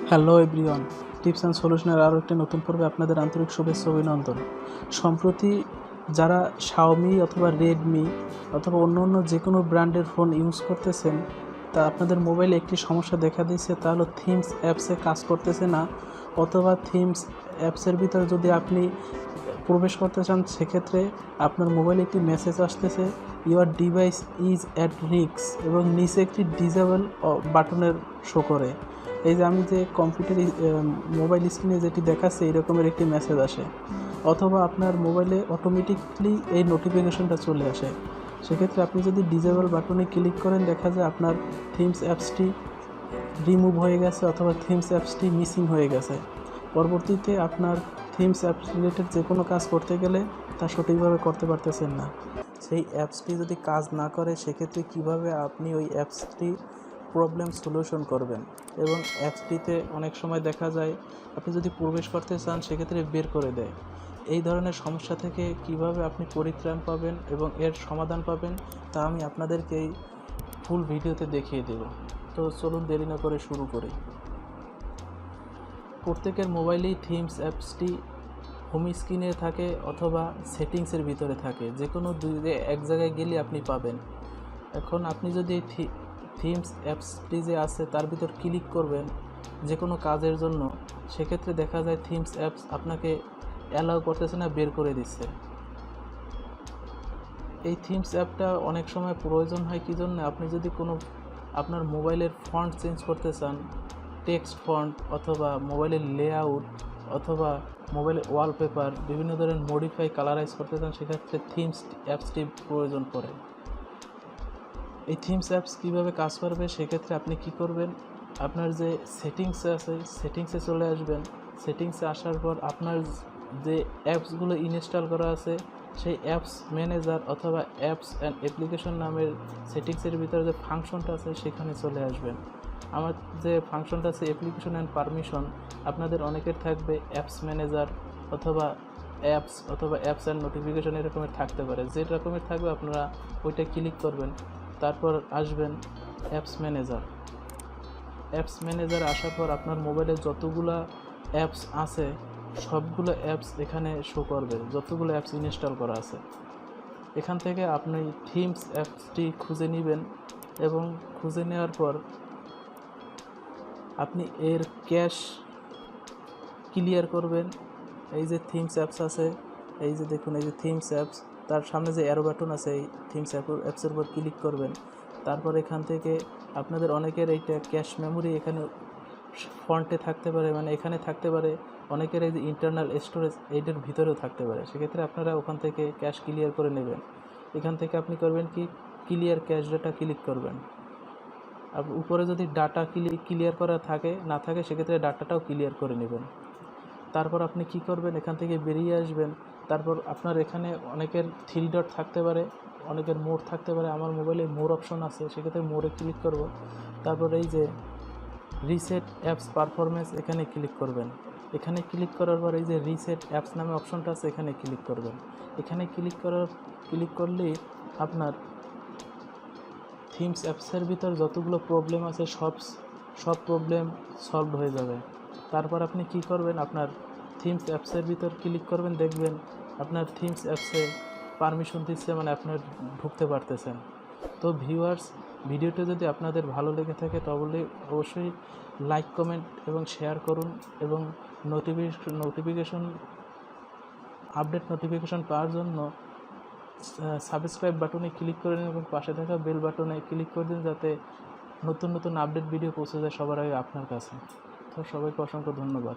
Hello everyone, tips and সলিউশনের আরও একটি নতুন পর্বে আপনাদের আন্তরিক শুভেচ্ছা অভিনন্দন। সম্প্রতি যারা শাওমি অথবা রেডমি অথবা অন্য যে কোনো ব্র্যান্ডের ফোন ইউজ করতেছেন, তা আপনাদের মোবাইলে একটি সমস্যা দেখা দিয়েছে, তা হলো থিমস অ্যাপসে কাজ করতেছে না, অথবা থিমস অ্যাপসের ভিতরে যদি আপনি প্রবেশ করতে চান সেক্ষেথে আপনার মোবাইলে একটি মেসেজ আসতেছে, your device is at risk, এবং নিচে একটি ডিসেবল বাটনের শো করে। এই যে আমি যে কম্পিউটার মোবাইল স্ক্রিনে যেটি দেখাচ্ছে এই রকমের একটি মেসেজ আসে, অথবা আপনার মোবাইলে অটোমেটিকলি এই নোটিফিকেশনটা চলে আসে। সেক্ষেত্রে আপনি যদি ডিসেবল বাটনে ক্লিক করেন, দেখা যায় আপনার থিমস অ্যাপসটি রিমুভ হয়ে গেছে অথবা থিমস অ্যাপসটি মিসিং হয়ে গেছে। পরবর্তীতে আপনার থিমস অ্যাপস রিলেটেড যে কোনো কাজ করতে গেলে তা সঠিকভাবে করতে পারতেছেন না। সেই অ্যাপসটি যদি কাজ না করে সেক্ষেত্রে কিভাবে আপনি ওই অ্যাপসটি প্রবলেম সলিউশন করবেন, এবং অ্যাপসটিতে অনেক সময় দেখা যায় আপনি যদি প্রবেশ করতে চান সেক্ষেত্রে বের করে দেয়। এই ধরনের সমস্যা থেকে কিভাবে আপনি পরিত্রাণ পাবেন এবং এর সমাধান পাবেন তা আমি আপনাদেরকে এই ফুল ভিডিওতে দেখিয়ে দেব। তো চলুন দেরি না করে শুরু করি। প্রত্যেকের মোবাইলেই থিমস অ্যাপসটি হোম স্ক্রিনে থাকে অথবা সেটিংসের ভিতরে থাকে, যে কোনো এক জায়গায় গেলে আপনি পাবেন। এখন আপনি যদি এই থিমস অ্যাপসটি যে আছে তার ভিতর ক্লিক করবেন যে কোনো কাজের জন্য, সেক্ষেত্রে দেখা যায় থিমস অ্যাপস আপনাকে অ্যালাউ করতেছে না, বের করে দিচ্ছে। এই থিমস অ্যাপটা অনেক সময় প্রয়োজন হয় কী জন্য, আপনি যদি কোনো আপনার মোবাইলের ফন্ট চেঞ্জ করতে চান, টেক্সট ফন্ট অথবা মোবাইলের লেআউট অথবা মোবাইলের ওয়ালপেপার বিভিন্ন ধরনের মডিফাই কালারাইজ করতে চান, সেক্ষেত্রে থিমস অ্যাপসটি প্রয়োজন পড়ে। এই থিমস অ্যাপস কীভাবে কাজ করবে, সেক্ষেত্রে আপনি কি করবেন, আপনার যে সেটিংসে আছে সেটিংসে চলে আসবেন। সেটিংসে আসার পর আপনার যে অ্যাপসগুলো ইনস্টল করা আছে সেই অ্যাপস ম্যানেজার অথবা অ্যাপস অ্যান্ড অ্যাপ্লিকেশন নামের সেটিংসের ভিতরে যে ফাংশনটা আছে সেখানে চলে আসবেন। আমার যে ফাংশনটা আছে অ্যাপ্লিকেশন অ্যান্ড পারমিশন, আপনাদের অনেকের থাকবে অ্যাপস ম্যানেজার অথবা অ্যাপস অ্যান্ড নোটিফিকেশন এরকমের থাকতে পারে। যে রকমের থাকবে আপনারা ওইটা ক্লিক করবেন, তারপর আসবেন অ্যাপস ম্যানেজার আসার পর আপনার মোবাইলে যতগুলো অ্যাপস আছে সবগুলো অ্যাপস এখানে শো করবে, যতগুলো অ্যাপস ইনস্টল করা আছে। এখান থেকে আপনি থিমস অ্যাপসটি খুঁজে নেবেন, এবং খুঁজে নেওয়ার পর আপনি এর ক্যাশ ক্লিয়ার করবেন। এই যে থিমস অ্যাপস আছে, এই যে দেখুন, এই যে থিমস অ্যাপস, তার সামনে যে অ্যারো বাটন আছে এই থিমস অ্যাপসের উপর ক্লিক করবেন। তারপর এখান থেকে আপনাদের অনেকের এইটা ক্যাশ মেমোরি এখানে ফন্টে থাকতে পারে, মানে এখানে থাকতে পারে, অনেকের এই যে ইন্টারনাল স্টোরেজ এইটার ভিতরেও থাকতে পারে। সেক্ষেত্রে আপনারা ওখান থেকে ক্যাশ ক্লিয়ার করে নেবেন। এখান থেকে আপনি করবেন কি, ক্লিয়ার ক্যাশ ডাটা ক্লিক করবেন। আর উপরে যদি ডাটা ক্লিয়ার করা না থাকে সেক্ষেত্রে ডাটাটাও ক্লিয়ার করে নেবেন। তারপর আপনি কি করবেন, এখান থেকে বেরিয়ে আসবেন। তারপর আপনার এখানে অনেকের 3 ডট থাকতে পারে, অনেকের মোড থাকতে পারে। আমার মোবাইলে মোর অপশন আছে, সেক্ষেত্রে মোড়ে ক্লিক করব। তারপর এই যে রিসেট অ্যাপস পারফরমেন্স এখানে ক্লিক করবেন। এখানে ক্লিক করার পর এই যে রিসেট অ্যাপস নামে অপশনটা আছে এখানে ক্লিক করবেন। এখানে ক্লিক করলেই আপনার থিমস অ্যাপসের ভিতর যতগুলো প্রবলেম আছে সব প্রবলেম সলভ হয়ে যাবে। তারপর আপনি কি করবেন, আপনার থিমস অ্যাপসের ভিতর ক্লিক করবেন, দেখবেন আপনার থিমস অ্যাপসে পারমিশন দিচ্ছে, মানে আপনার ঢুকতে পারতেছেন। তো ভিউয়ার্স, ভিডিওটা যদি আপনাদের ভালো লেগে থাকে তাহলে অবশ্যই লাইক, কমেন্ট এবং শেয়ার করুন, এবং আপডেট নোটিফিকেশন পাওয়ার জন্য সাবস্ক্রাইব বাটনে ক্লিক করে নিন এবং পাশে থাকা বেল বাটনে ক্লিক করে দিন, যাতে নতুন আপডেট ভিডিও পৌঁছে যায় সবার আগে আপনার কাছে। তো সবাইকে অসংখ্য ধন্যবাদ।